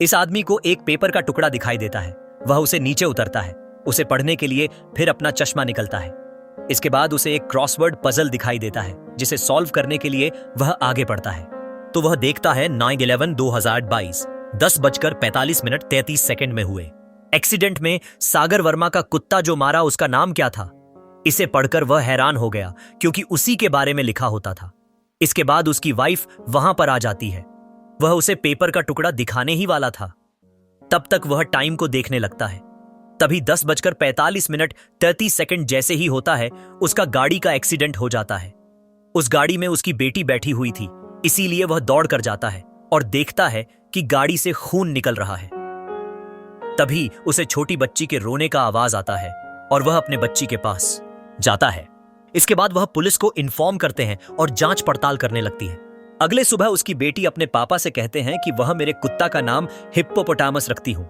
इस आदमी को एक पेपर का टुकड़ा दिखाई देता है। वह उसे नीचे उतरता है, उसे पढ़ने के लिए फिर अपना चश्मा निकलता है। इसके बाद उसे एक क्रॉसवर्ड पजल दिखाई देता है, जिसे सॉल्व करने के लिए वह आगे बढ़ता है। तो वह देखता है 9/11/2022 10:45 में हुए एक्सीडेंट में सागर वर्मा का कुत्ता जो मारा उसका नाम क्या था। इसे पढ़कर वह हैरान हो गया, क्योंकि उसी के बारे में लिखा होता था। इसके बाद उसकी वाइफ वहां पर आ जाती है। वह उसे पेपर का टुकड़ा दिखाने ही वाला था। तब तक वह टाइम को देखने लगता है। तभी 10:45 जैसे ही होता है, उसका गाड़ी का एक्सीडेंट हो जाता है। उस गाड़ी में उसकी बेटी बैठी हुई थी, इसीलिए वह दौड़ कर जाता है और देखता है कि गाड़ी से खून निकल रहा है। तभी उसे छोटी बच्ची के रोने का आवाज आता है और वह अपने बच्ची के पास जाता है। इसके बाद वह पुलिस को इन्फॉर्म करते हैं और जांच पड़ताल करने लगती है। अगले सुबह उसकी बेटी अपने पापा से कहते हैं कि वह मेरे कुत्ता का नाम हिप्पोपोटामस रखती हूं।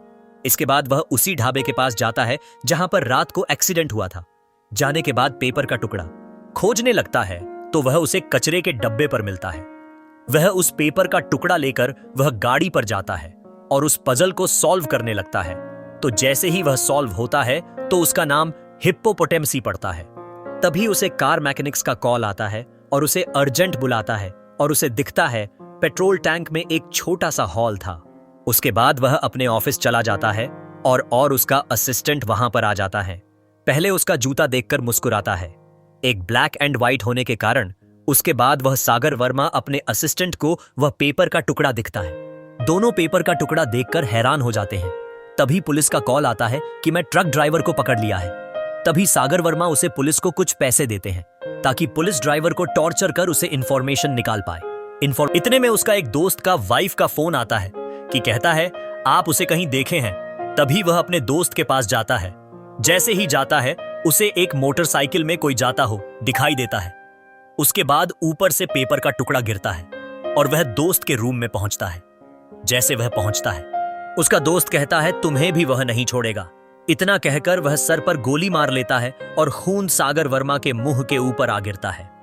इसके बाद वह उसी ढाबे के पास जाता है जहां पर रात को एक्सीडेंट हुआ था। जाने के बाद पेपर का टुकड़ा खोजने लगता है तो वह उसे कचरे के डब्बे पर मिलता है। वह उस पेपर का टुकड़ा लेकर वह गाड़ी पर जाता है और उस पजल को सॉल्व करने लगता है। तो जैसे ही वह सॉल्व होता है तो उसका नाम हिप्पोपोटेमसी पड़ता है। तभी उसे कार मैकेनिक्स का कॉल आता है और उसे अर्जेंट बुलाता है और उसे दिखता है पेट्रोल टैंक में एक छोटा सा हॉल था। उसके बाद वह अपने ऑफिस चला जाता है और उसका असिस्टेंट वहां पर आ जाता है। पहले उसका जूता देखकर मुस्कुराता है, एक ब्लैक एंड व्हाइट होने के कारण। उसके बाद वह सागर वर्मा अपने असिस्टेंट को वह पेपर का टुकड़ा दिखता है। दोनों पेपर का टुकड़ा देखकर हैरान हो जाते हैं। तभी पुलिस का कॉल आता है कि मैं ट्रक ड्राइवर को पकड़ लिया है। तभी सागर वर्मा उसे पुलिस को कुछ पैसे देते हैं ताकि पुलिस ड्राइवर को टॉर्चर कर उसे इंफॉर्मेशन निकाल पाए। इतने में उसका एक दोस्त का वाइफ का फोन आता है कि कहता है आप उसे कहीं देखे हैं। तभी वह अपने दोस्त के पास जाता है। जैसे ही जाता है उसे एक मोटरसाइकिल में कोई जाता हो दिखाई देता है। उसके बाद ऊपर से पेपर का टुकड़ा गिरता है और वह दोस्त के रूम में पहुंचता है। जैसे वह पहुंचता है उसका दोस्त कहता है तुम्हें भी वह नहीं छोड़ेगा। इतना कहकर वह सर पर गोली मार लेता है और खून सागर वर्मा के मुंह के ऊपर आ गिरता है।